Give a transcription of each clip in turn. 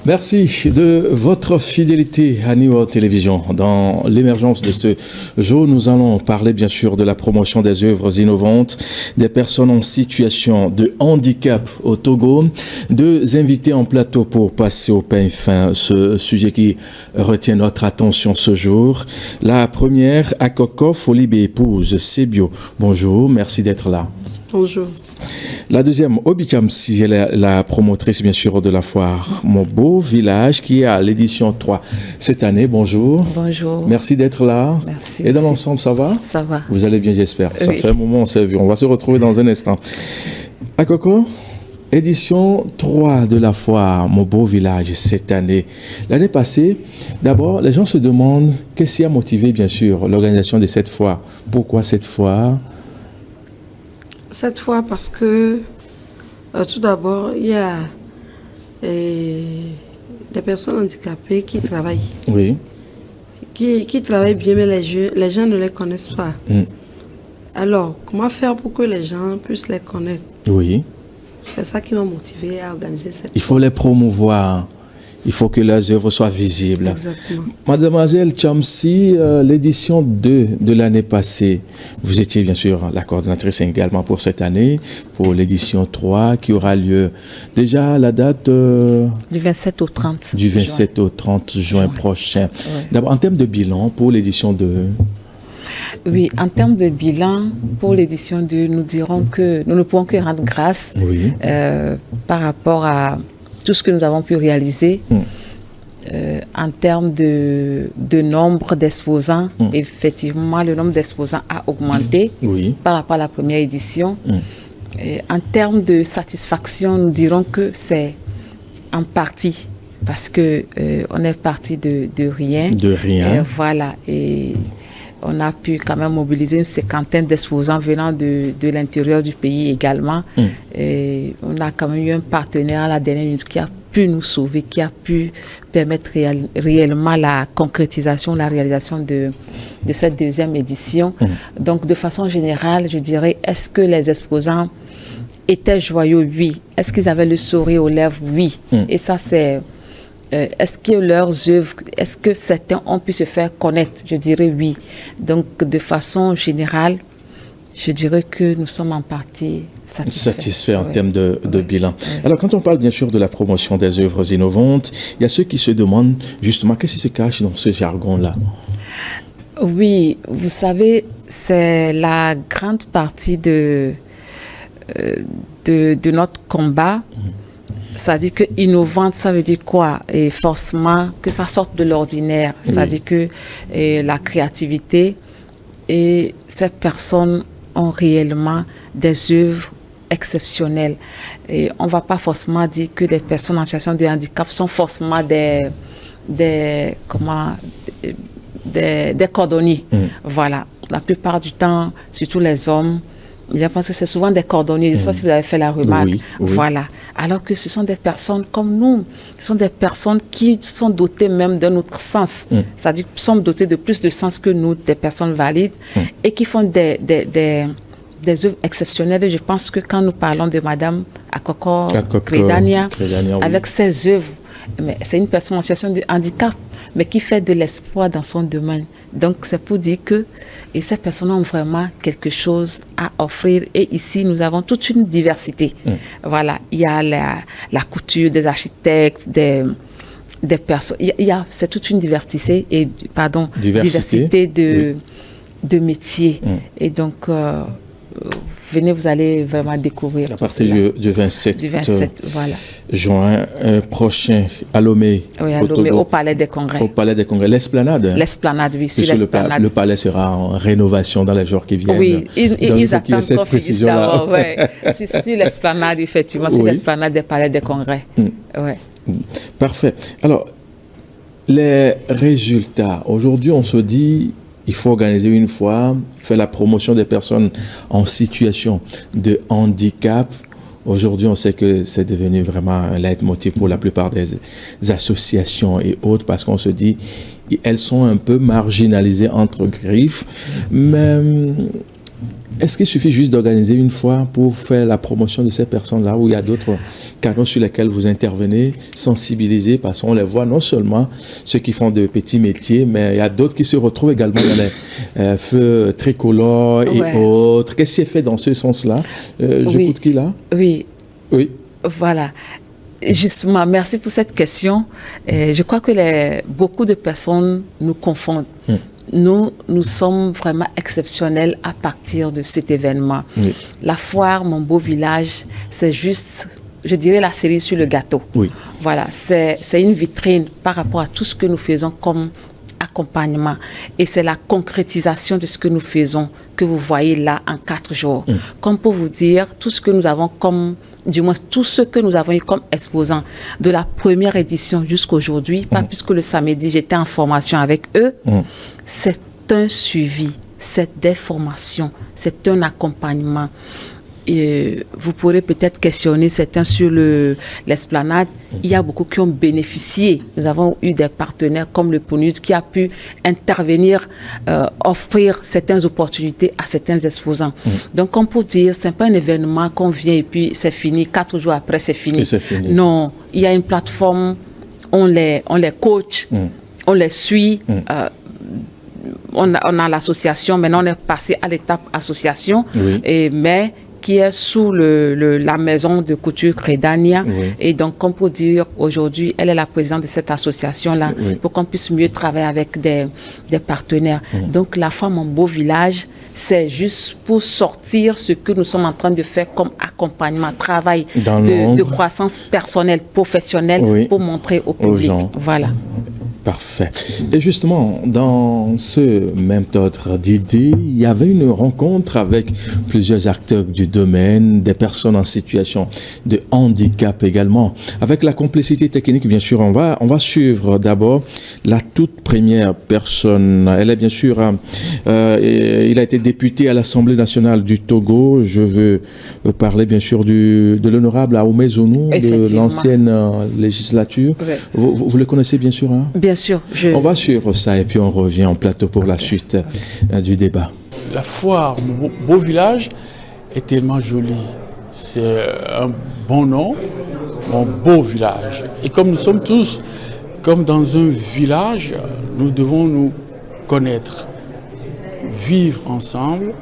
Merci de votre fidélité à New World Télévision. Dans l'émergence de ce jour, nous allons parler bien sûr de la promotion des œuvres innovantes, des personnes en situation de handicap au Togo. Deux invités en plateau pour passer au peigne fin ce sujet qui retient notre attention ce jour. La première, Akoko Folibé épouse Sebio. Bonjour, merci d'être là. Bonjour. La deuxième, Obi Chamsi, elle est la promotrice bien sûr de la foire Mon Beau Village qui est à l'édition 3 cette année. Bonjour. Bonjour. Merci d'être là. Merci. Et dans l'ensemble, ça va? Ça va. Vous allez bien, j'espère. Ça Oui. fait un moment, on s'est vu. On va se retrouver dans un instant. Akoko, édition 3 de la foire Mon Beau Village cette année. L'année passée, d'abord, les gens se demandent qu'est-ce qui a motivé bien sûr l'organisation de cette foire. Pourquoi cette foire? Cette fois, parce que tout d'abord, il y a des personnes handicapées qui travaillent. Oui. Qui travaillent bien, mais les gens ne les connaissent pas. Alors, comment faire pour que les gens puissent les connaître? Oui. C'est ça qui m'a motivé à organiser cette Il faut les promouvoir. Il faut que leurs œuvres soient visibles. Exactement. Mademoiselle Chamsi, l'édition 2 de l'année passée, vous étiez bien sûr la coordinatrice également pour cette année, pour l'édition 3 qui aura lieu déjà à la date Du 27 au 30. du 27 au 30 juin prochain. Ouais. D'abord, en termes de bilan pour l'édition 2. Oui, en termes de bilan, pour l'édition 2, nous dirons que nous ne pouvons que rendre grâce Oui. par rapport à tout ce que nous avons pu réaliser en termes de nombre d'exposants. Effectivement, le nombre d'exposants a augmenté Oui. par rapport à la première édition. Et en termes de satisfaction, nous dirons que c'est en partie parce que on est parti de rien. De rien. Voilà. Et on a pu quand même mobiliser une cinquantaine d'exposants venant de l'intérieur du pays également. Et on a quand même eu un partenaire à la dernière minute qui a pu nous sauver, qui a pu permettre réellement la concrétisation, la réalisation de cette deuxième édition. Donc, de façon générale, je dirais, est-ce que les exposants étaient joyeux? Oui. Est-ce qu'ils avaient le sourire aux lèvres? Oui. Et ça, c'est... est-ce que leurs œuvres, est-ce que certains ont pu se faire connaître? Je dirais oui. Donc, de façon générale, je dirais que nous sommes en partie satisfaits en termes de bilan. Ouais. Alors, quand on parle bien sûr de la promotion des œuvres innovantes, il y a ceux qui se demandent justement qu'est-ce qui se cache dans ce jargon-là. Oui, vous savez, c'est la grande partie de notre combat. Ça dit que innovante, ça veut dire quoi? Et forcément que ça sorte de l'ordinaire. Ça dit que la créativité et ces personnes ont réellement des œuvres exceptionnelles. Et on ne va pas forcément dire que des personnes en situation de handicap sont forcément des cordonniers. Voilà. La plupart du temps, surtout les hommes, je pense que c'est souvent des cordonniers. Je ne sais pas si vous avez fait la remarque. Oui. Voilà. Alors que ce sont des personnes comme nous. Ce sont des personnes qui sont dotées même d'un autre sens. C'est-à-dire qu'ils sont dotés de plus de sens que nous, des personnes valides, et qui font des œuvres exceptionnelles. Et je pense que quand nous parlons de Madame Akoko Kredania, avec ses œuvres, mais c'est une personne en situation de handicap, mais qui fait de l'espoir dans son domaine. Donc, c'est pour dire que ces personnes ont vraiment quelque chose à offrir. Et ici, nous avons toute une diversité. Voilà, il y a la couture, des architectes, des personnes. C'est toute une diversité de métiers. Et donc, venez, vous allez vraiment découvrir. À partir du 27, voilà. juin prochain, à Lomé. Oui, à Lomé, au Palais des Congrès. Au Palais des Congrès. L'esplanade. L'esplanade, oui, sur l'esplanade. Le palais sera en rénovation dans les jours qui viennent. Oui, ils attendent cette précision-là. C'est sur l'esplanade, effectivement, sur l'esplanade des Palais des Congrès. Ouais. Parfait. Alors, les résultats. Aujourd'hui, on se dit... Il faut organiser une fois, faire la promotion des personnes en situation de handicap. Aujourd'hui, on sait que c'est devenu vraiment un leitmotiv pour la plupart des associations et autres parce qu'on se dit, elles sont un peu marginalisées entre griffes. Mais Est-ce qu'il suffit juste d'organiser une fois pour faire la promotion de ces personnes-là, ou il y a d'autres canaux sur lesquels vous intervenez, sensibiliser, parce qu'on les voit non seulement ceux qui font de petits métiers, mais il y a d'autres qui se retrouvent également dans les feux tricolores et autres. Qu'est-ce qui est fait dans ce sens-là? J'écoute qui là? Oui. Oui. Voilà. Justement, merci pour cette question. Je crois que beaucoup de personnes nous confondent. Nous sommes vraiment exceptionnels à partir de cet événement. Oui. La foire, Mon Beau Village, c'est juste, je dirais, la cerise sur le gâteau. Oui. Voilà, c'est une vitrine par rapport à tout ce que nous faisons comme accompagnement. Et c'est la concrétisation de ce que nous faisons que vous voyez là en 4 jours. Comme pour vous dire, tout ce que nous avons du moins tout ce que nous avons eu comme exposants de la première édition jusqu'à aujourd'hui, pas plus que le samedi, j'étais en formation avec eux, c'est un suivi, c'est des formations, c'est un accompagnement. Et vous pourrez peut-être questionner certains sur l'esplanade. Il y a beaucoup qui ont bénéficié. Nous avons eu des partenaires comme le PONUS qui a pu intervenir, offrir certaines opportunités à certains exposants. Donc, comme pour dire, ce n'est pas un événement qu'on vient et puis c'est fini, 4 jours après c'est fini. Non, il y a une plateforme, on les coach, on les suit. On a l'association, maintenant on est passé à l'étape association, mais qui est sous la maison de couture Crédania. Et donc, comme pour dire, aujourd'hui, elle est la présidente de cette association-là, pour qu'on puisse mieux travailler avec des partenaires. Donc, la femme en beau village, c'est juste pour sortir ce que nous sommes en train de faire comme accompagnement, travail de croissance personnelle, professionnelle, pour montrer au public. Voilà. Parfait. Et justement, dans ce même ordre d'idées, il y avait une rencontre avec plusieurs acteurs du domaine, des personnes en situation de handicap également. Avec la complicité technique, bien sûr, on va suivre d'abord la toute première personne. Elle est bien sûr, il a été député à l'Assemblée nationale du Togo. Je veux parler bien sûr de l'honorable Ahomey Zounou, de l'ancienne législature. Vous le connaissez bien sûr, hein? Bien sûr. On va suivre ça et puis on revient en plateau pour la suite du débat. La foire Mon Beau Village est tellement jolie. C'est un bon nom, Mon Beau Village. Et comme nous sommes tous comme dans un village, nous devons nous connaître, vivre ensemble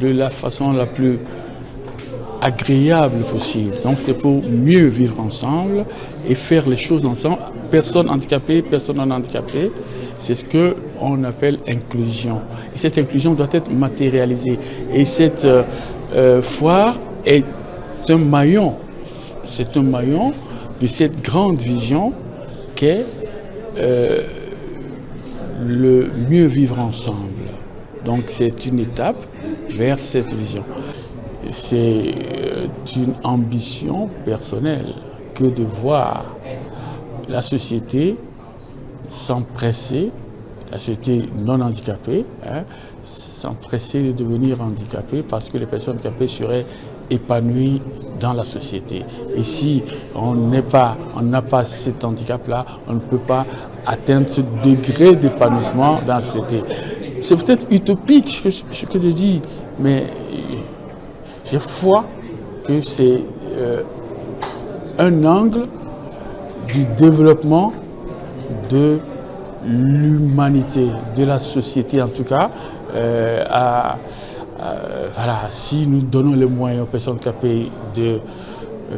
de la façon la plus agréable possible. Donc c'est pour mieux vivre ensemble et faire les choses ensemble. Personne handicapée, personne non handicapée, c'est ce qu'on appelle inclusion. Et cette inclusion doit être matérialisée. Et cette foire est un maillon. C'est un maillon de cette grande vision qu'est le mieux vivre ensemble. Donc c'est une étape vers cette vision. C'est une ambition personnelle que de voir la société s'empresser, la société non handicapée, s'empresser de devenir handicapée parce que les personnes handicapées seraient épanouies dans la société. Et si on n'a pas cet handicap-là, on ne peut pas atteindre ce degré d'épanouissement dans la société. C'est peut-être utopique ce que je dis, mais j'ai foi que c'est un angle du développement de l'humanité, de la société en tout cas. Voilà, si nous donnons les moyens aux personnes handicapées de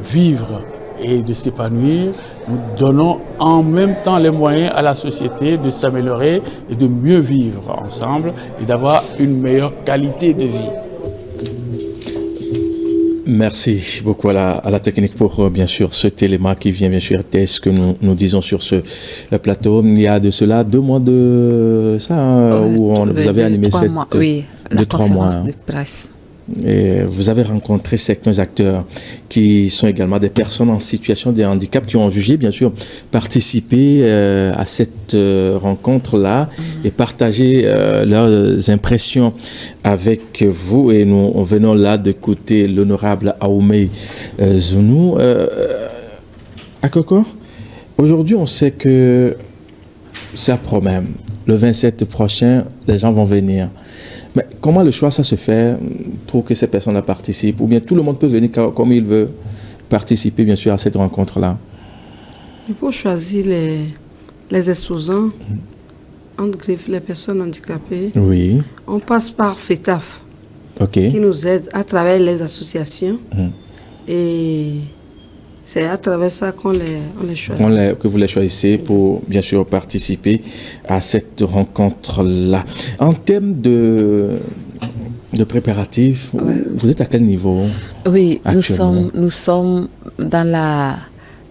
vivre et de s'épanouir, nous donnons en même temps les moyens à la société de s'améliorer et de mieux vivre ensemble et d'avoir une meilleure qualité de vie. Merci beaucoup à la technique pour bien sûr cet élément qui vient bien sûr être ce que nous disons sur ce plateau. Il y a de cela 2 mois de ça où vous avez animé cette de 3 mois de presse. Et vous avez rencontré certains acteurs qui sont également des personnes en situation de handicap qui ont jugé, bien sûr, participer à cette rencontre-là et partager leurs impressions avec vous. Et nous venons là d'écouter l'honorable Ahomey Zounou. Akoko, aujourd'hui, on sait que ça promet. Le 27 prochain, les gens vont venir. Mais comment le choix, ça se fait pour que ces personnes-là participent? Ou bien tout le monde peut venir comme il veut participer, bien sûr, à cette rencontre-là? Il faut choisir les exposants, entre griffes, les personnes handicapées. Oui. On passe par FETAF, OK. qui nous aide à travers les associations. Et c'est à travers ça qu'on les choisit. Que vous les choisissez pour, bien sûr, participer à cette rencontre-là. En termes de préparatifs, vous êtes à quel niveau? Oui, nous sommes dans la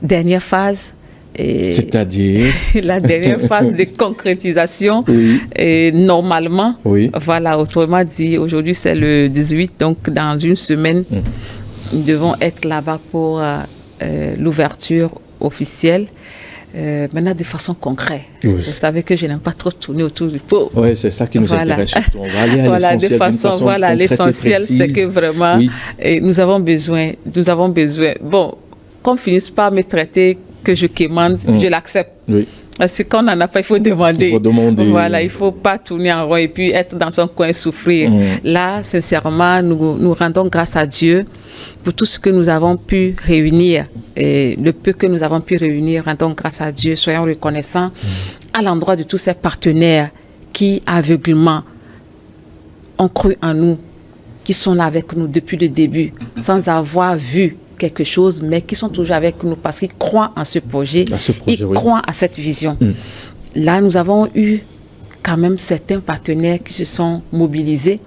dernière phase. C'est-à-dire la dernière phase de concrétisation. Oui. Et normalement, Oui. voilà, autrement dit, aujourd'hui c'est le 18, donc dans une semaine, nous devons être là-bas pour l'ouverture officielle. Maintenant, de façon concrète. Oui. Vous savez que je n'aime pas trop tourner autour du pot. Oui, c'est ça qui nous intéresse surtout. On va aller à voilà, l'essentiel. Voilà, l'essentiel, c'est que vraiment, nous avons besoin. Bon, qu'on finisse par me traiter que je quémande, je l'accepte. Oui. Parce que quand on n'en a pas, il faut demander. Voilà, il ne faut pas tourner en rond et puis être dans son coin et souffrir. Là, sincèrement, nous rendons grâce à Dieu pour tout ce que nous avons pu réunir. Et le peu que nous avons pu réunir, rendons grâce à Dieu, soyons reconnaissants à l'endroit de tous ces partenaires qui, aveuglément, ont cru en nous, qui sont là avec nous depuis le début, sans avoir vu quelque chose, mais qui sont toujours avec nous parce qu'ils croient en ce projet, ils croient à cette vision. Là, nous avons eu quand même certains partenaires qui se sont mobilisés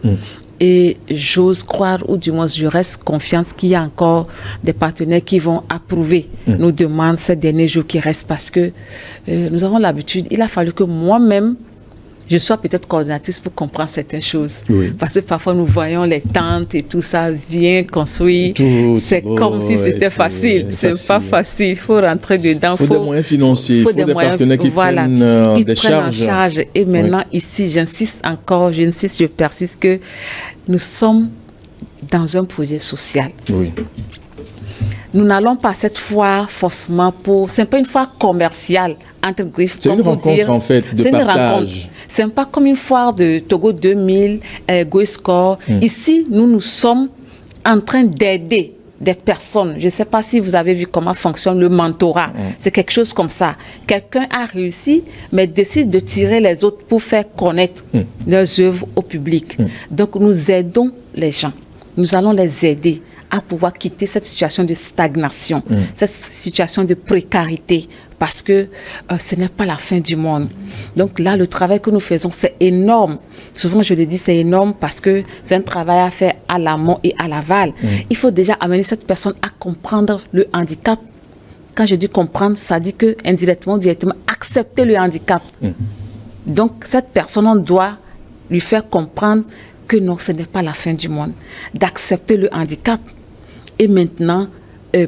et j'ose croire, ou du moins je reste confiante qu'il y a encore des partenaires qui vont approuver nos demandes ces derniers jours qui restent parce que nous avons l'habitude, il a fallu que moi-même je sois peut-être coordinatrice pour comprendre certaines choses. Oui. Parce que parfois, nous voyons les tentes et tout ça bien construit. C'est comme si c'était facile. C'est pas facile. Il faut rentrer dedans. Il faut des moyens financiers. Il faut des partenaires qui prennent des charges. En charge. Et maintenant, ici, j'insiste encore, je persiste que nous sommes dans un projet social. Oui. Nous n'allons pas cette foire forcément pour... C'est pas une foire commerciale, entre griffes. C'est une rencontre, en fait, de partage. C'est pas comme une foire de Togo 2000, GoScore. Ici, nous sommes en train d'aider des personnes. Je ne sais pas si vous avez vu comment fonctionne le mentorat. C'est quelque chose comme ça. Quelqu'un a réussi, mais décide de tirer les autres pour faire connaître leurs œuvres au public. Donc, nous aidons les gens. Nous allons les aider à pouvoir quitter cette situation de stagnation, cette situation de précarité, parce que ce n'est pas la fin du monde. Donc là, le travail que nous faisons, c'est énorme. Souvent, je le dis, c'est énorme parce que c'est un travail à faire à l'amont et à l'aval. Il faut déjà amener cette personne à comprendre le handicap. Quand je dis comprendre, ça dit que indirectement ou directement, accepter le handicap. Donc, cette personne, on doit lui faire comprendre que non, ce n'est pas la fin du monde. D'accepter le handicap. Et maintenant,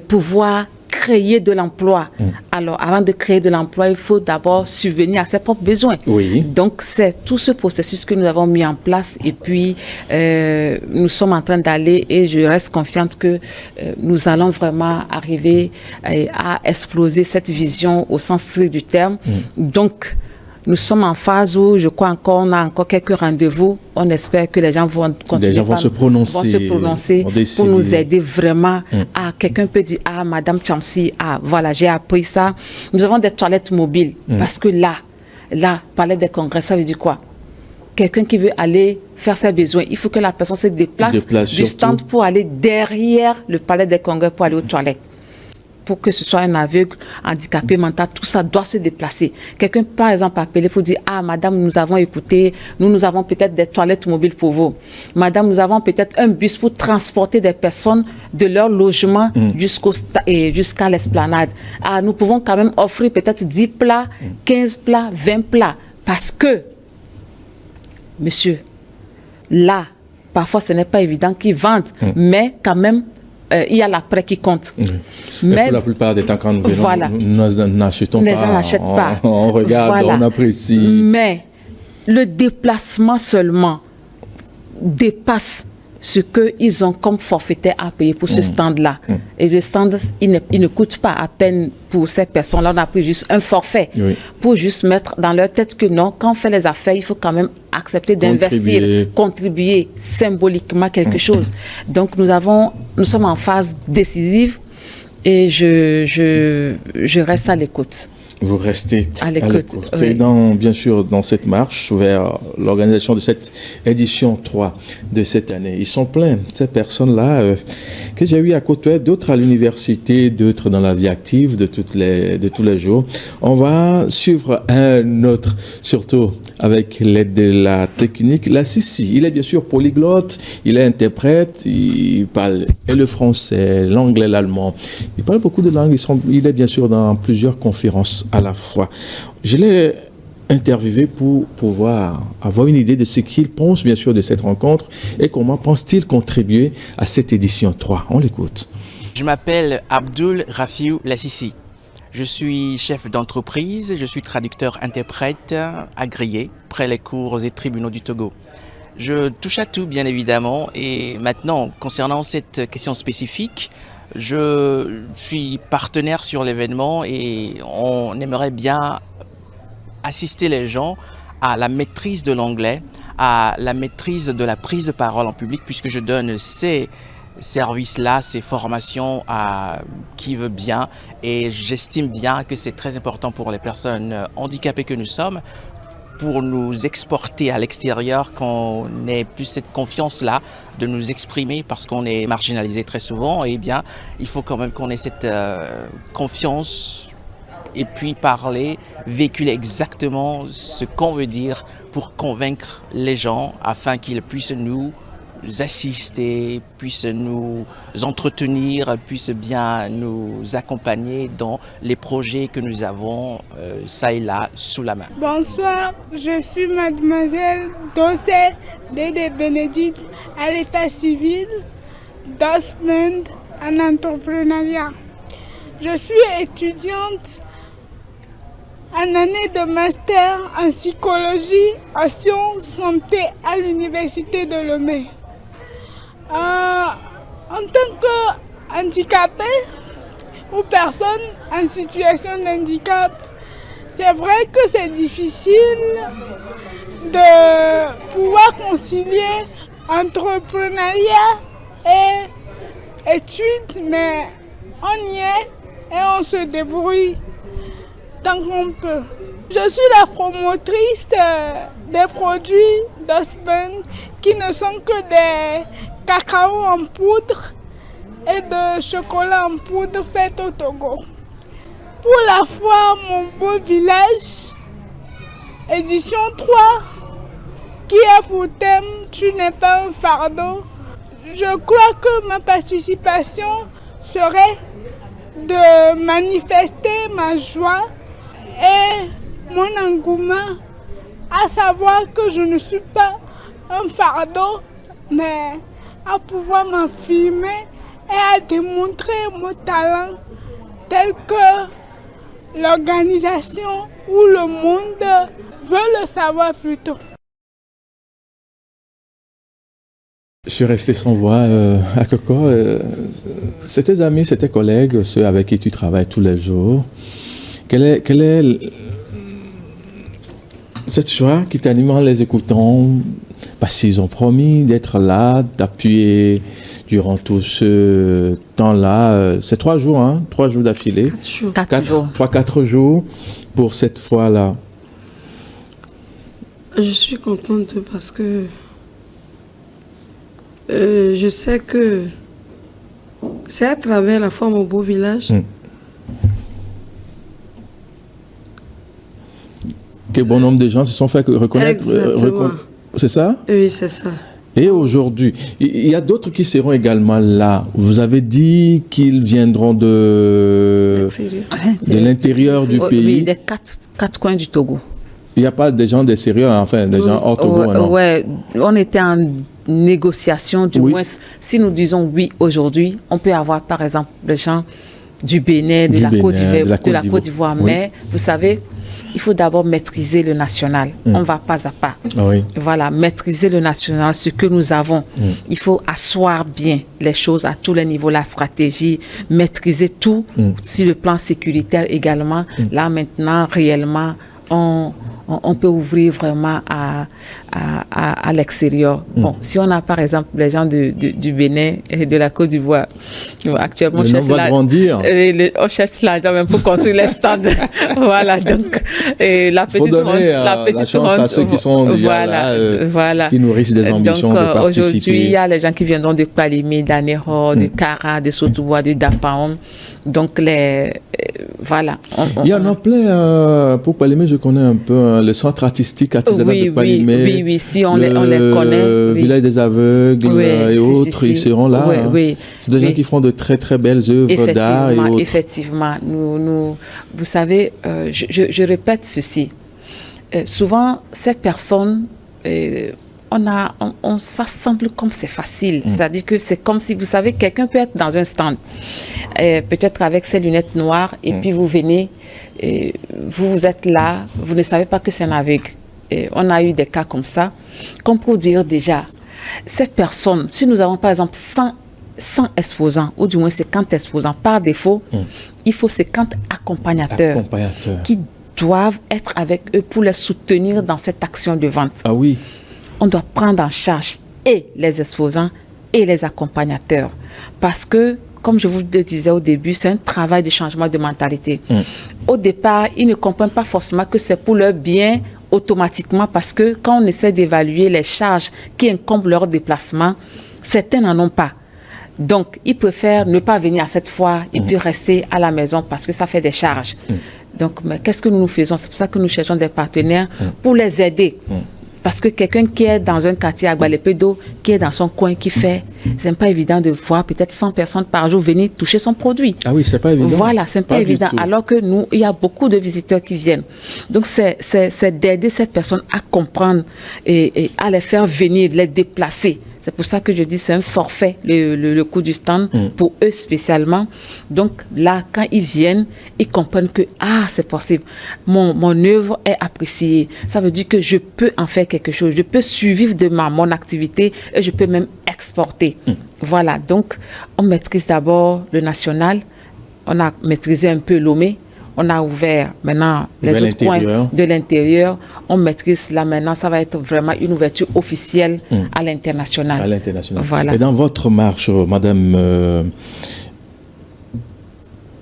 pouvoir créer de l'emploi. Alors, avant de créer de l'emploi, il faut d'abord subvenir à ses propres besoins. Oui. Donc, c'est tout ce processus que nous avons mis en place. Et puis, nous sommes en train d'aller et je reste confiante que nous allons vraiment arriver à exploser cette vision au sens strict du terme. Donc, nous sommes en phase où je crois encore, on a encore quelques rendez-vous. On espère que les gens vont continuer. Les gens vont se prononcer pour nous aider vraiment. Quelqu'un peut dire, Madame Chamsi, voilà, j'ai appris ça. Nous avons des toilettes mobiles. Parce que là, palais des congrès, ça veut dire quoi? Quelqu'un qui veut aller faire ses besoins, il faut que la personne se déplace du stand pour aller derrière le palais des congrès pour aller aux toilettes. Pour que ce soit un aveugle, handicapé mental, tout ça doit se déplacer. Quelqu'un, par exemple, appeler pour dire, madame, nous avons écouté, nous avons peut-être des toilettes mobiles pour vous. Madame, nous avons peut-être un bus pour transporter des personnes de leur logement jusqu'à l'esplanade. Nous pouvons quand même offrir peut-être 10 plats, 15 plats, 20 plats. Parce que, monsieur, là, parfois ce n'est pas évident qu'ils vendent, mais quand même, il y a l'après qui compte. Mais pour la plupart des temps, quand nous venons, nous n'achetons pas. Les gens n'achètent pas. On regarde, on apprécie. Mais le déplacement seulement dépasse ce qu'ils ont comme forfaitaire à payer pour ce stand-là. Et le stand, il ne coûte pas à peine pour ces personnes-là. On a pris juste un forfait pour juste mettre dans leur tête que non, quand on fait les affaires, il faut quand même accepter d'investir, contribuer symboliquement quelque chose. Donc nous sommes en phase décisive et je reste à l'écoute. Vous restez à l'écoute. Oui. Et bien sûr, dans cette marche vers l'organisation de cette édition 3 de cette année, ils sont pleins, ces personnes-là que j'ai eu à côté, d'autres à l'université, d'autres dans la vie active de tous les jours. On va suivre un autre, surtout avec l'aide de la technique. Là, Sissi, il est bien sûr polyglotte, il est interprète, il parle le français, l'anglais, l'allemand. Il parle beaucoup de langues, il est bien sûr dans plusieurs conférences à la fois. Je l'ai interviewé pour pouvoir avoir une idée de ce qu'il pense bien sûr de cette rencontre et comment pense-t-il contribuer à cette édition 3. On l'écoute. Je m'appelle Abdul Rafiou Lassissi. Je suis chef d'entreprise, je suis traducteur-interprète agréé près les cours et tribunaux du Togo. Je touche à tout bien évidemment et maintenant concernant cette question spécifique, je suis partenaire sur l'événement et on aimerait bien assister les gens à la maîtrise de l'anglais, à la maîtrise de la prise de parole en public puisque je donne ces services-là, ces formations à qui veut bien et j'estime bien que c'est très important pour les personnes handicapées que nous sommes pour nous exporter à l'extérieur, qu'on ait plus cette confiance-là de nous exprimer parce qu'on est marginalisé très souvent. Et bien, il faut quand même qu'on ait cette confiance et puis parler, véhiculer exactement ce qu'on veut dire pour convaincre les gens afin qu'ils puissent nous assister, puissent nous entretenir, puissent bien nous accompagner dans les projets que nous avons ça et là sous la main. Bonsoir, je suis mademoiselle Dossé Dédé Bénédicte à l'état civil d'Osmond en entrepreneuriat. Je suis étudiante en année de master en psychologie en sciences santé à l'université de Lomé. En tant qu'handicapé ou personne en situation d'handicap, c'est vrai que c'est difficile de pouvoir concilier entrepreneuriat et études, mais on y est et on se débrouille tant qu'on peut. Je suis la promotrice des produits d'Osmond qui ne sont que des cacao en poudre et de chocolat en poudre fait au Togo. Pour la foire Mon Beau Village, édition 3, qui a pour thème « Tu n'es pas un fardeau », je crois que ma participation serait de manifester ma joie et mon engouement, à savoir que je ne suis pas un fardeau, mais à pouvoir m'affirmer et à démontrer mon talent tel que l'organisation ou le monde veut le savoir plutôt. Je suis resté sans voix à Coco. C'est tes amis, c'est tes collègues, ceux avec qui tu travailles tous les jours. Quelle est cette joie qui t'anime en les écoutant? Parce qu'ils ont promis d'être là, d'appuyer durant tout ce temps-là. C'est 3 jours, hein? 3 jours d'affilée. 4 jours. 3-4 jours pour cette fois-là. Je suis contente parce que je sais que c'est à travers la foire Mon Beau Village que bon nombre de gens se sont fait reconnaître. C'est ça? Oui, c'est ça. Et aujourd'hui, il y a d'autres qui seront également là. Vous avez dit qu'ils viendront de l'intérieur du pays. Oui, des quatre coins du Togo. Il n'y a pas des gens des sérieux, enfin, des gens hors Togo, non? Oui, on était en négociation, du moins. Si nous disons oui aujourd'hui, on peut avoir, par exemple, des gens du Bénin, de la Côte d'Ivoire. Oui. Mais, vous savez, il faut d'abord maîtriser le national. On va pas à pas. Oui. Voilà, maîtriser le national, ce que nous avons. Il faut asseoir bien les choses à tous les niveaux, la stratégie, maîtriser tout, sur le plan sécuritaire également. Là, maintenant, réellement, on peut ouvrir vraiment à l'extérieur. Bon, si on a par exemple les gens du Bénin et de la Côte d'Ivoire, actuellement on cherche l'argent même pour construire les stades. Voilà, donc la petite la chance à ceux qui sont déjà là, qui nourrissent des ambitions de participer. Aujourd'hui, il y a les gens qui viendront de Kwalimé, d'Anéro, de Kara, de Sotouboua, de Dapaon. Donc voilà. Il y en a plein. Pour Kwalimé, je connais un peu le centre artistique artisanal de Kwalimé. Oui, si on les connaît. Le village des aveugles et autres, ils seront là. C'est des gens qui font de très très belles œuvres d'art et autres. Effectivement. Nous, vous savez, je répète ceci. Souvent, ces personnes, ça semble comme c'est facile. C'est-à-dire que c'est comme si, vous savez, quelqu'un peut être dans un stand, peut-être avec ses lunettes noires, et puis vous venez, vous êtes là, vous ne savez pas que c'est un aveugle. On a eu des cas comme ça, comme pour dire déjà, ces personnes, si nous avons par exemple 100 exposants, ou du moins 50 exposants, par défaut, il faut 50 accompagnateurs qui doivent être avec eux pour les soutenir dans cette action de vente. Ah oui. On doit prendre en charge et les exposants et les accompagnateurs. Parce que, comme je vous le disais au début, c'est un travail de changement de mentalité. Au départ, ils ne comprennent pas forcément que c'est pour leur bien automatiquement, parce que quand on essaie d'évaluer les charges qui incombent leur déplacement, certains n'en ont pas. Donc, ils préfèrent ne pas venir à cette foire et puis rester à la maison parce que ça fait des charges. Donc, mais qu'est-ce que nous faisons? C'est pour ça que nous cherchons des partenaires pour les aider. Parce que quelqu'un qui est dans un quartier à Gualepédo, qui est dans son coin, qui fait, c'est pas évident de voir peut-être 100 personnes par jour venir toucher son produit. Ah oui, c'est pas évident. Voilà, c'est pas évident. Alors que nous, il y a beaucoup de visiteurs qui viennent. Donc, c'est d'aider ces personnes à comprendre et à les faire venir, les déplacer. C'est pour ça que je dis c'est un forfait, le coût du stand, pour eux spécialement. Donc là, quand ils viennent, ils comprennent que, c'est possible. Mon œuvre est appréciée. Ça veut dire que je peux en faire quelque chose. Je peux survivre de mon activité et je peux même exporter. Voilà, donc on maîtrise d'abord le national. On a maîtrisé un peu Lomé. On a ouvert maintenant les autres coins de l'intérieur. On maîtrise là maintenant. Ça va être vraiment une ouverture officielle à l'international. À l'international. Voilà. Et dans votre marche, Madame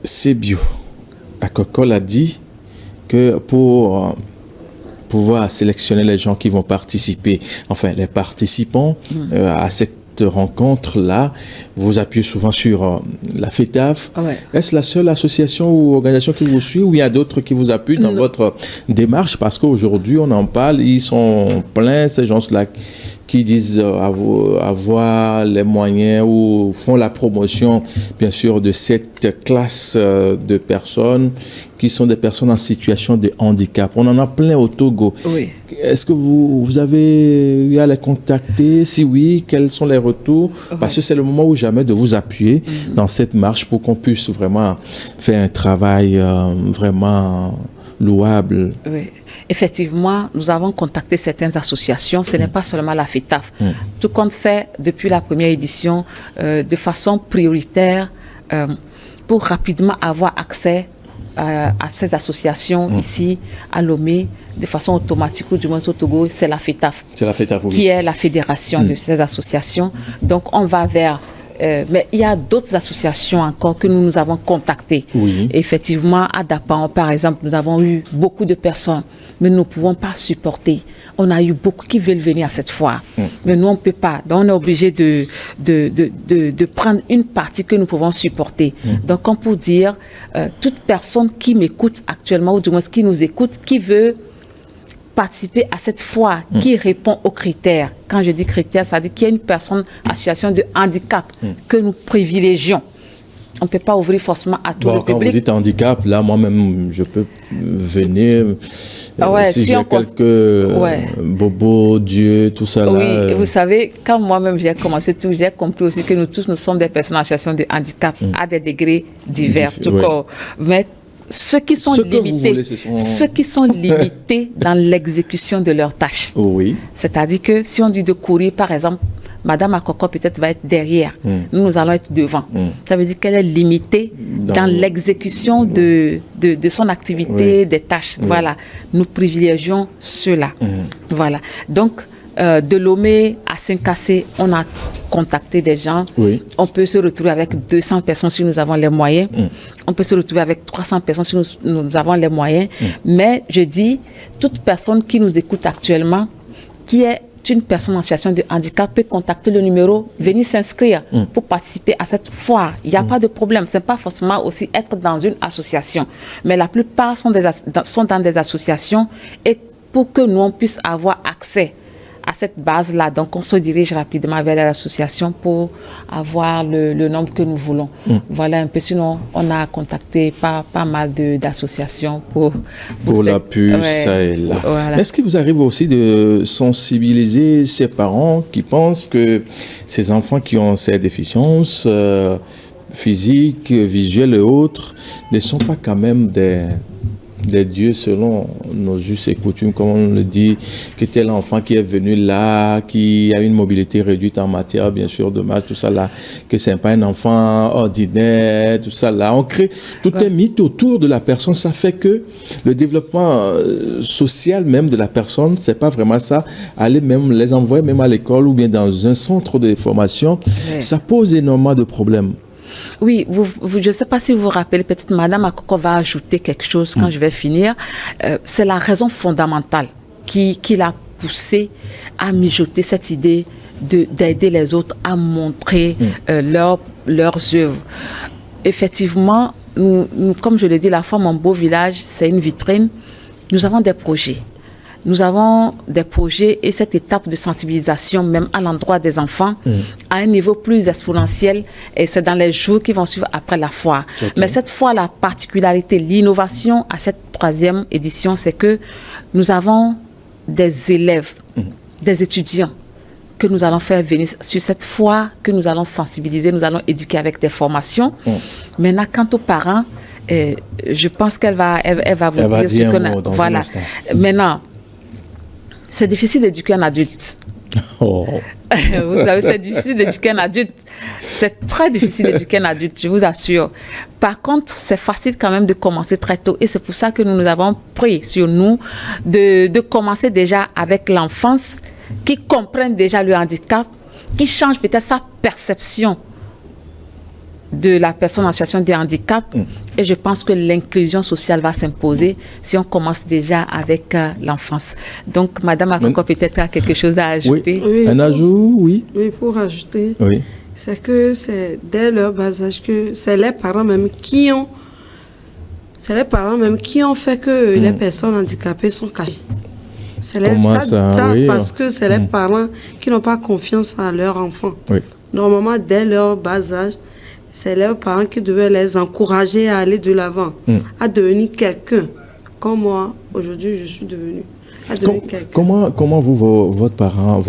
Sebio Akokol a dit que pour pouvoir sélectionner les gens qui vont participer, enfin les participants à cette rencontre-là, vous appuyez souvent sur la FETAF. Est-ce la seule association ou organisation qui vous suit ou il y a d'autres qui vous appuient dans votre démarche? Parce qu'aujourd'hui, on en parle, ils sont pleins, ces gens-là qui disent avoir les moyens ou font la promotion, bien sûr, de cette classe de personnes qui sont des personnes en situation de handicap. On en a plein au Togo. Oui. Est-ce que vous avez eu à les contacter? Si oui, quels sont les retours? Parce que c'est le moment ou jamais de vous appuyer dans cette marche pour qu'on puisse vraiment faire un travail vraiment louable. Oui. Effectivement, nous avons contacté certaines associations. Ce n'est pas seulement la FETAF. Tout compte fait depuis la première édition de façon prioritaire pour rapidement avoir accès à ces associations ici à Lomé de façon automatique ou du moins au Togo, c'est la FETAF. C'est la FETAF, oui. Qui est la fédération de ces associations. Donc on va vers... mais il y a d'autres associations encore que nous avons contactées. Oui. Effectivement, à Dapan, par exemple, nous avons eu beaucoup de personnes, mais nous ne pouvons pas supporter. On a eu beaucoup qui veulent venir à cette foire, mais nous, on ne peut pas. Donc, on est obligé de prendre une partie que nous pouvons supporter. Donc, comme pour dire, toute personne qui m'écoute actuellement, ou du moins qui nous écoute, qui veut participer à cette foire, qui répond aux critères. Quand je dis critères, ça veut dire qu'il y a une personne en situation de handicap que nous privilégions. On ne peut pas ouvrir forcément à tout le public. Quand vous dites handicap, là, moi-même, je peux venir. Si j'ai quelques bobos, Dieu, tout ça. Oui, là, vous savez, quand moi-même j'ai commencé tout, j'ai compris aussi que nous tous, nous sommes des personnes en situation de handicap à des degrés divers. Mais ceux qui sont limités, ceux qui sont limités dans l'exécution de leurs tâches. Oui. C'est-à-dire que si on dit de courir, par exemple, Madame Akoko peut-être va être derrière. Nous allons être devant. Ça veut dire qu'elle est limitée dans l'exécution de son activité, des tâches. Voilà. Nous privilégions ceux-là. Voilà. Donc, de Lomé à Saint-Cassé, on a contacté des gens. Oui. On peut se retrouver avec 200 personnes si nous avons les moyens. On peut se retrouver avec 300 personnes si nous avons les moyens. Mais je dis, toute personne qui nous écoute actuellement, qui est une personne en situation de handicap, peut contacter le numéro, venir s'inscrire pour participer à cette foire. Il n'y a pas de problème. Ce n'est pas forcément aussi être dans une association. Mais la plupart sont dans des associations, et pour que nous on puisse avoir accès à cette base-là, donc on se dirige rapidement vers l'association pour avoir le nombre que nous voulons. Voilà un peu, sinon on a contacté pas mal d'associations pour l'appui, ça et là. Voilà. Est-ce qu'il vous arrive aussi de sensibiliser ces parents qui pensent que ces enfants qui ont ces déficiences physiques, visuelles et autres ne sont pas quand même des dieux selon nos us et coutumes, comme on le dit, que tel enfant qui est venu là, qui a une mobilité réduite en matière, bien sûr, de maths, tout ça là, que c'est pas un enfant ordinaire, tout ça là. On crée tout un mythe autour de la personne. Ça fait que le développement social même de la personne, c'est pas vraiment ça. Aller même, les envoyer même à l'école ou bien dans un centre de formation, ça pose énormément de problèmes. Oui, je ne sais pas si vous vous rappelez, peut-être Madame Akoko va ajouter quelque chose quand je vais finir. C'est la raison fondamentale qui l'a poussé à mijoter cette idée d'aider les autres à montrer leurs œuvres. Effectivement, nous, comme je l'ai dit, la Femme en Beau Village, c'est une vitrine. Nous avons des projets. Nous avons des projets et cette étape de sensibilisation, même à l'endroit des enfants, à un niveau plus exponentiel, et c'est dans les jours qui vont suivre après la foire. Okay. Mais cette fois, la particularité, l'innovation à cette 3e édition, c'est que nous avons des élèves, des étudiants que nous allons faire venir sur cette foire, que nous allons sensibiliser, nous allons éduquer avec des formations. Maintenant, quant aux parents, je pense qu'elle va vous dire ce qu'on a. Voilà. Maintenant, c'est difficile d'éduquer un adulte. Oh. Vous savez, c'est difficile d'éduquer un adulte. C'est très difficile d'éduquer un adulte, je vous assure. Par contre, c'est facile quand même de commencer très tôt. Et c'est pour ça que nous avons pris sur nous de commencer déjà avec l'enfance, qui comprennent déjà le handicap, qui change peut-être sa perception de la personne en situation de handicap. Et je pense que l'inclusion sociale va s'imposer si on commence déjà avec l'enfance. Donc, Madame Akoko peut-être a quelque chose à ajouter. Oui, un ajout, oui. Oui, pour ajouter, oui. C'est que c'est dès leur bas âge que c'est les parents même qui ont fait que les personnes handicapées sont cachées. C'est oui, parce que c'est les parents qui n'ont pas confiance en leur enfant. Oui. Normalement, dès leur bas âge, c'est leurs parents qui devaient les encourager à aller de l'avant, à devenir quelqu'un. Comme moi, aujourd'hui, je suis devenue. Comment vos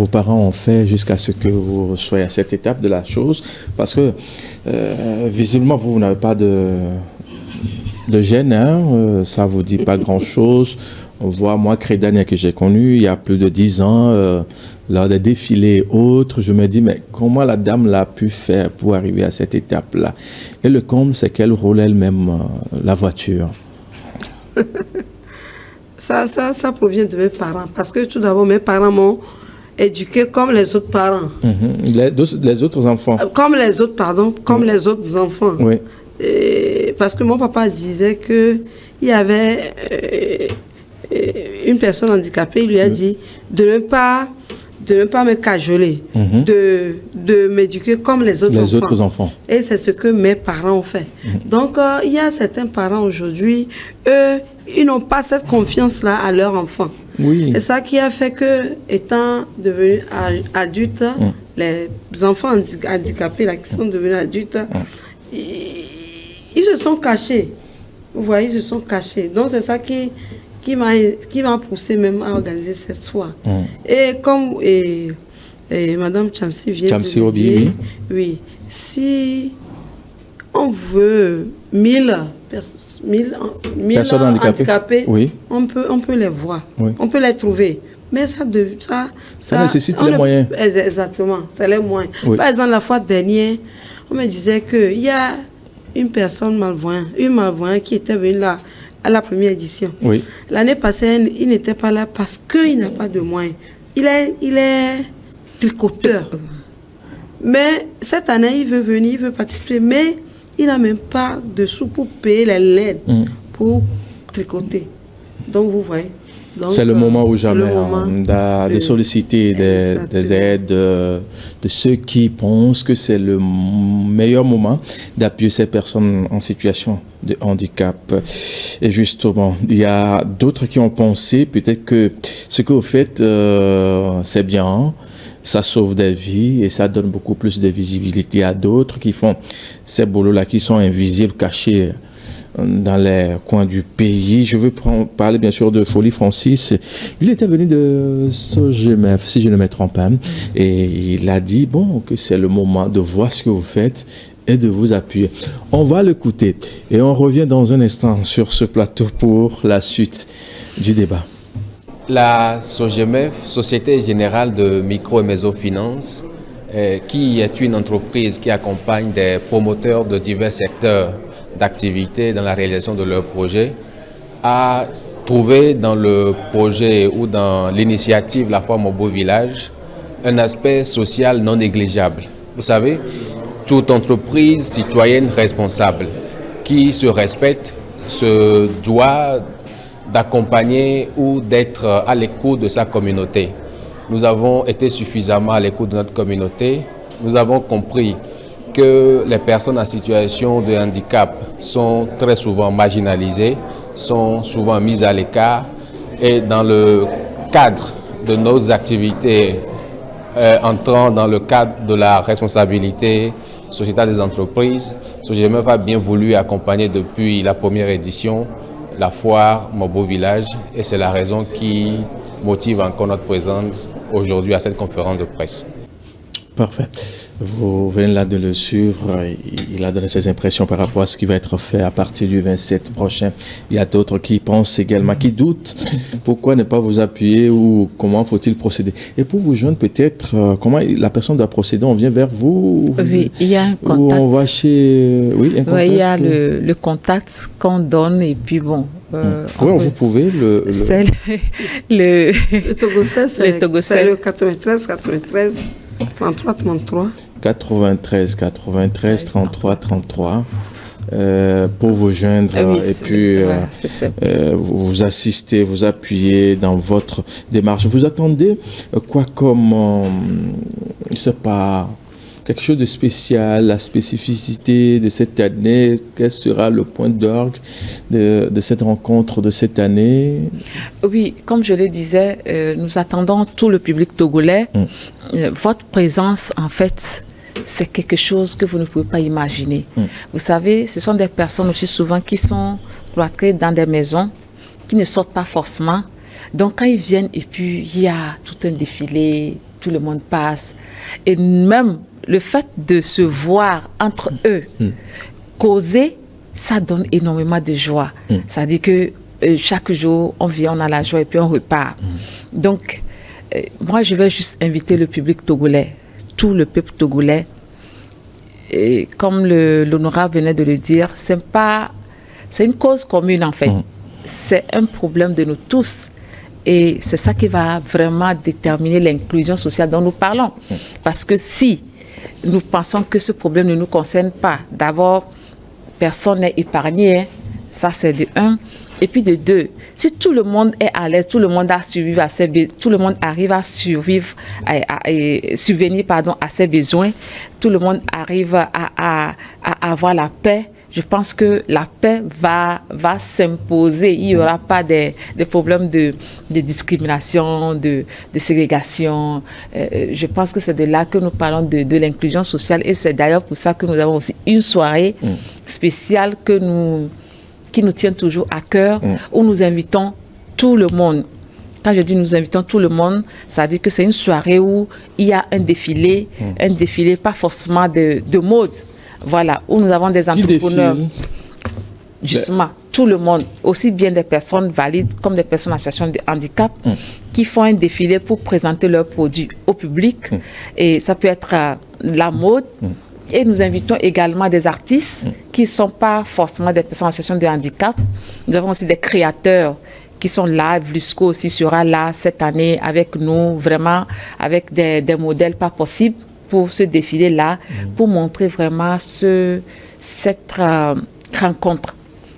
parents ont fait jusqu'à ce que vous soyez à cette étape de la chose? Parce que, visiblement, vous n'avez pas de gêne, hein? Ça ne vous dit pas grand-chose. On voit, moi, Crédania, que j'ai connu il y a plus de 10 ans, lors des défilés autres, je me dis, mais comment la dame l'a pu faire pour arriver à cette étape-là? Et le comble, c'est qu'elle roule elle-même la voiture. Ça provient de mes parents. Parce que tout d'abord, mes parents m'ont éduqué comme les autres parents. Les autres enfants. Comme les autres enfants. Oui. Parce que mon papa disait qu'il y avait une personne handicapée, il lui a dit de ne pas me cajoler, de m'éduquer comme les autres enfants. Et c'est ce que mes parents ont fait. Donc, il y a certains parents aujourd'hui, eux, ils n'ont pas cette confiance-là à leur enfant. Oui. Et ça qui a fait que, étant devenus adultes, les enfants handicapés là, qui sont devenus adultes, ils se sont cachés. Vous voyez, ils se sont cachés. Donc, c'est ça qui m'a poussé même à organiser cette foire. Et comme Madame Chansi vient de dire, oui, si on veut 1000 personnes handicapées, oui. on peut les voir, oui. on peut les trouver. Mais ça nécessite les moyens. Exactement, c'est les moyens. Oui. Par exemple, la fois dernière, on me disait qu'il y a une personne malvoyante qui était venue là à la première édition. Oui. L'année passée, il n'était pas là parce qu'il n'a pas de moyens. Il est tricoteur. Mais cette année, il veut venir, il veut participer, mais il n'a même pas de sous pour payer les LED pour tricoter. Donc, vous voyez. C'est le moment ou jamais de solliciter des aides de ceux qui pensent que c'est le meilleur moment d'appuyer ces personnes en situation de handicap. Et justement, il y a d'autres qui ont pensé peut-être que ce que vous faites, c'est bien, ça sauve des vies et ça donne beaucoup plus de visibilité à d'autres qui font ces boulots-là qui sont invisibles, cachés dans les coins du pays. Je veux parler bien sûr de Folie Francis. Il était venu de SOGEMEF, si je ne me trompe pas, et il a dit que c'est le moment de voir ce que vous faites et de vous appuyer. On va l'écouter et on revient dans un instant sur ce plateau pour la suite du débat. La SOGEMEF, Société Générale de Micro et Mésofinance, qui est une entreprise qui accompagne des promoteurs de divers secteurs d'activité dans la réalisation de leurs projets, a trouvé dans le projet ou dans l'initiative La Foi Mon Beau Village un aspect social non négligeable. Vous savez, toute entreprise citoyenne responsable qui se respecte se doit d'accompagner ou d'être à l'écoute de sa communauté. Nous avons été suffisamment à l'écoute de notre communauté. Nous avons compris que les personnes en situation de handicap sont très souvent marginalisées, sont souvent mises à l'écart. Et dans le cadre de nos activités, entrant dans le cadre de la responsabilité sociétale des entreprises, SOGEMEF a bien voulu accompagner depuis la première édition la foire Mon Beau Village. Et c'est la raison qui motive encore notre présence aujourd'hui à cette conférence de presse. Parfait. Vous venez là de le suivre. Il a donné ses impressions par rapport à ce qui va être fait à partir du 27 prochain. Il y a d'autres qui pensent également, qui doutent. Pourquoi ne pas vous appuyer ou comment faut-il procéder? Et pour vous joindre, peut-être, comment la personne doit procéder? On vient vers vous? Oui, il y a un contact. Ou on va chez... Oui, un contact. Oui, il y a le contact qu'on donne et puis bon... vous pouvez C'est le Togocel, c'est le 93 33 33. 93 33 33 pour vous joindre et puis vous assister, vous appuyer dans votre démarche. Vous attendez quoi comme, je sais pas, quelque chose de spécial, la spécificité de cette année? Quel sera le point d'orgue de cette rencontre de cette année? Oui, comme je le disais, nous attendons tout le public togolais. Votre présence, en fait, c'est quelque chose que vous ne pouvez pas imaginer. Vous savez, ce sont des personnes aussi souvent qui sont cloîtrées dans des maisons, qui ne sortent pas forcément. Donc, quand ils viennent et puis il y a tout un défilé, tout le monde passe. Et même le fait de se voir entre eux, causer, ça donne énormément de joie. Ça dit que chaque jour, on vient, on a la joie et puis on repart. Donc, moi, je vais juste inviter le public togolais, tout le peuple togolais. Et comme l'honorable venait de le dire, c'est une cause commune en fait. C'est un problème de nous tous. Et c'est ça qui va vraiment déterminer l'inclusion sociale dont nous parlons. Parce que si nous pensons que ce problème ne nous concerne pas, d'abord, personne n'est épargné. Ça, c'est de un. Et puis de deux, si tout le monde est à l'aise, tout le monde a survécu tout le monde arrive à survivre, subvenir à ses besoins, tout le monde arrive à avoir la paix. Je pense que la paix va s'imposer. Il n'y aura pas de problèmes de discrimination, de ségrégation. Je pense que c'est de là que nous parlons de l'inclusion sociale. Et c'est d'ailleurs pour ça que nous avons aussi une soirée spéciale qui nous tient toujours à cœur, où nous invitons tout le monde. Quand je dis nous invitons tout le monde, ça veut dire que c'est une soirée où il y a un défilé pas forcément de mode. Voilà, où nous avons des entrepreneurs. justement tout le monde, aussi bien des personnes valides comme des personnes en situation de handicap, qui font un défilé pour présenter leurs produits au public. Et ça peut être la mode. Et nous invitons également des artistes qui ne sont pas forcément des personnes en situation de handicap. Nous avons aussi des créateurs qui sont là. Vlisco aussi sera là cette année avec nous, vraiment avec des modèles pas possibles pour ce défilé-là, pour montrer vraiment cette rencontre,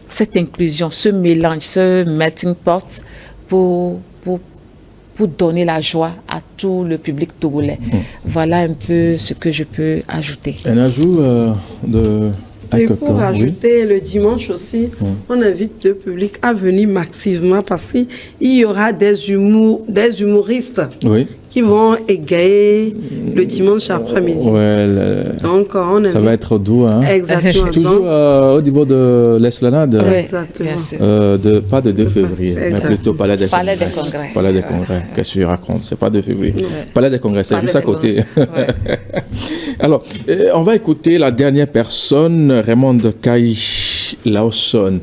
cette inclusion, ce mélange, ce melting pot pour donner la joie à tout le public togolais. Voilà un peu ce que je peux ajouter. Un ajout Et pour ajouter, le dimanche aussi, on invite le public à venir massivement parce qu'il y aura des humoristes qui vont égayer le dimanche après-midi. Donc, ça va être doux. Hein? Exactement. Toujours au niveau de l'esplanade. Exactement. Pas de 2 février, mais plutôt Palais des Congrès. Palais des Congrès, qu'est-ce que tu racontes? C'est pas 2 février. Palais des Congrès, c'est juste à côté. Alors, on va écouter la dernière personne, Raymond Kai Lawson.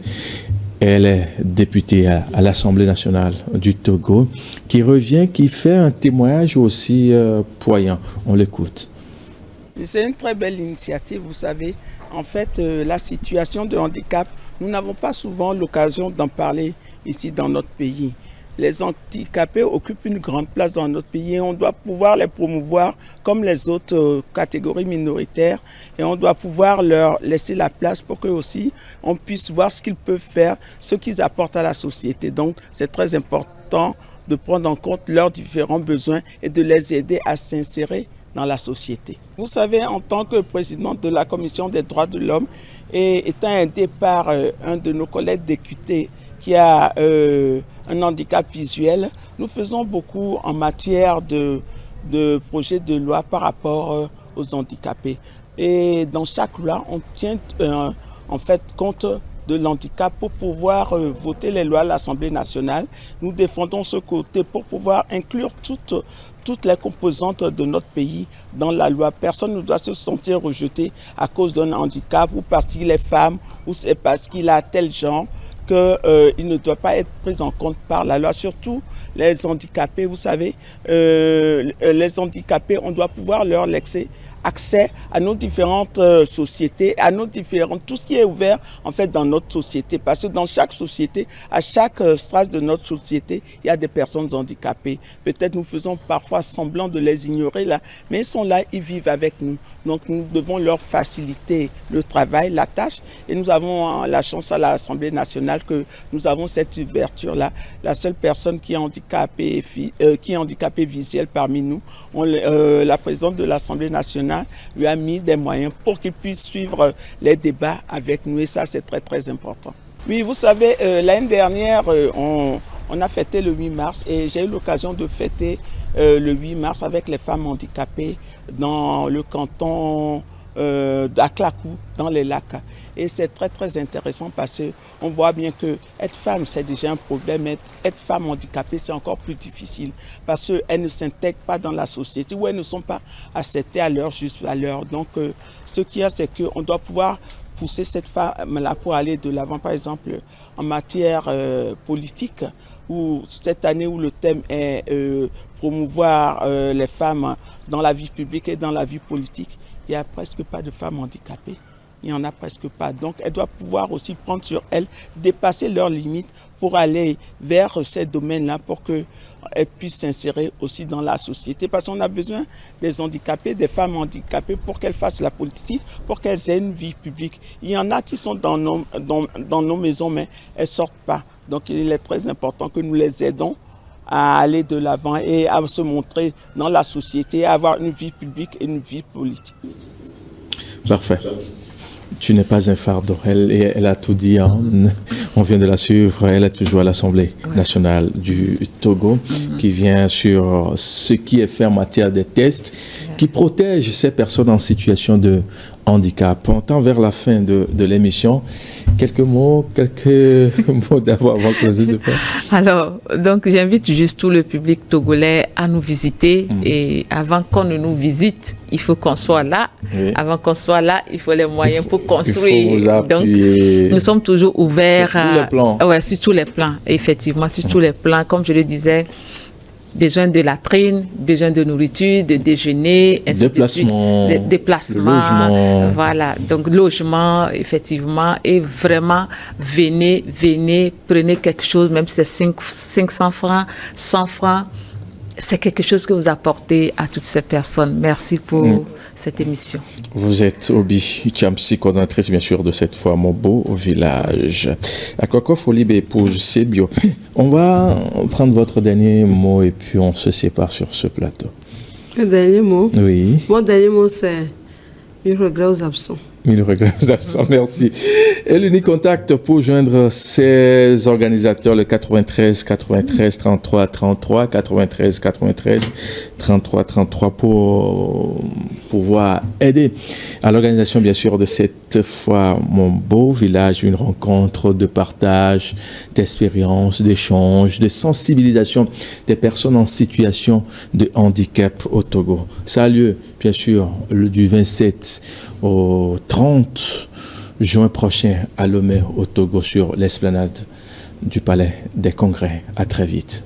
Elle est députée à l'Assemblée nationale du Togo, qui revient, qui fait un témoignage aussi poignant. On l'écoute. C'est une très belle initiative, vous savez. En fait, la situation de handicap, nous n'avons pas souvent l'occasion d'en parler ici dans notre pays. Les handicapés occupent une grande place dans notre pays et on doit pouvoir les promouvoir comme les autres catégories minoritaires et on doit pouvoir leur laisser la place pour qu'eux aussi on puisse voir ce qu'ils peuvent faire, ce qu'ils apportent à la société. Donc c'est très important de prendre en compte leurs différents besoins et de les aider à s'insérer dans la société. Vous savez, en tant que président de la Commission des droits de l'homme et étant aidé par un de nos collègues députés qui a un handicap visuel, nous faisons beaucoup en matière de projets de loi par rapport aux handicapés. Et dans chaque loi, on tient en fait compte de l'handicap pour pouvoir voter les lois à l'Assemblée nationale. Nous défendons ce côté pour pouvoir inclure toutes les composantes de notre pays dans la loi. Personne ne doit se sentir rejeté à cause d'un handicap ou parce qu'il est femme ou c'est parce qu'il a tel genre qu'il ne doit pas être pris en compte par la loi. Surtout les handicapés, vous savez, les handicapés, on doit pouvoir leur laisser accès à nos différentes sociétés, à nos différentes, tout ce qui est ouvert en fait dans notre société. Parce que dans chaque société, à chaque strace de notre société, il y a des personnes handicapées. Peut-être nous faisons parfois semblant de les ignorer là, mais ils sont là, ils vivent avec nous. Donc nous devons leur faciliter le travail, la tâche. Et nous avons la chance à l'Assemblée nationale que nous avons cette ouverture-là. La seule personne qui est handicapée visuelle parmi nous, la présidente de l'Assemblée nationale lui a mis des moyens pour qu'il puisse suivre les débats avec nous et ça c'est très très important. Oui, vous savez, l'année dernière on a fêté le 8 mars et j'ai eu l'occasion de fêter le 8 mars avec les femmes handicapées dans le canton d'Aklakou, dans les lacs. Et c'est très très intéressant parce qu'on voit bien que être femme c'est déjà un problème, être femme handicapée c'est encore plus difficile parce qu'elles ne s'intègrent pas dans la société ou elles ne sont pas acceptées à leur juste valeur. Donc ce qu'il y a c'est qu'on doit pouvoir pousser cette femme-là pour aller de l'avant, par exemple en matière politique, où cette année où le thème est promouvoir les femmes dans la vie publique et dans la vie politique, il n'y a presque pas de femmes handicapées. Il n'y en a presque pas. Donc, elles doivent pouvoir aussi prendre sur elles, dépasser leurs limites pour aller vers ces domaines-là pour qu'elles puissent s'insérer aussi dans la société. Parce qu'on a besoin des handicapés, des femmes handicapées pour qu'elles fassent la politique, pour qu'elles aient une vie publique. Il y en a qui sont dans nos maisons, mais elles ne sortent pas. Donc, il est très important que nous les aidons à aller de l'avant et à se montrer dans la société, à avoir une vie publique et une vie politique. Parfait. Tu n'es pas un fardeau. Elle a tout dit. Hein. On vient de la suivre. Elle est toujours à l'Assemblée nationale du Togo, qui vient sur ce qui est fait en matière de tests, qui protège ces personnes en situation de handicap. On tend vers la fin de l'émission. Quelques mots d'abord avant que nous pas. Alors, donc j'invite juste tout le public togolais à nous visiter et avant qu'on ne nous visite, il faut qu'on soit là. Oui. Avant qu'on soit là, il faut les moyens pour construire. Il faut vous appuyer. Donc, nous sommes toujours ouverts sur tous les plans. Ouais, sur tous les plans, effectivement, sur tous les plans. Comme je le disais, besoin de latrines, besoin de nourriture, de déjeuner, déplacement, déplacement, voilà. Donc logement, effectivement, et vraiment venez, prenez quelque chose, même si c'est 500 francs, 100 francs. C'est quelque chose que vous apportez à toutes ces personnes. Merci pour cette émission. Vous êtes Obi Chamsi, coordonnatrice bien sûr de cette fois Mon Beau Village. À quoi folie pour Sebio. On va prendre votre dernier mot et puis on se sépare sur ce plateau. Le dernier mot? Oui. Mon dernier mot c'est 1000 regrets aux absents. 1000 regrets aux absents, merci. Et l'unique contact pour joindre ces organisateurs, le 93 93 33 33, 93 93 33 33 pour pouvoir aider à l'organisation bien sûr de cette fois Mon Beau Village, une rencontre de partage, d'expérience, d'échange, de sensibilisation des personnes en situation de handicap au Togo. Ça a lieu bien sûr du 27 au 30 juin prochain à Lomé au Togo sur l'esplanade du Palais des Congrès. À très vite.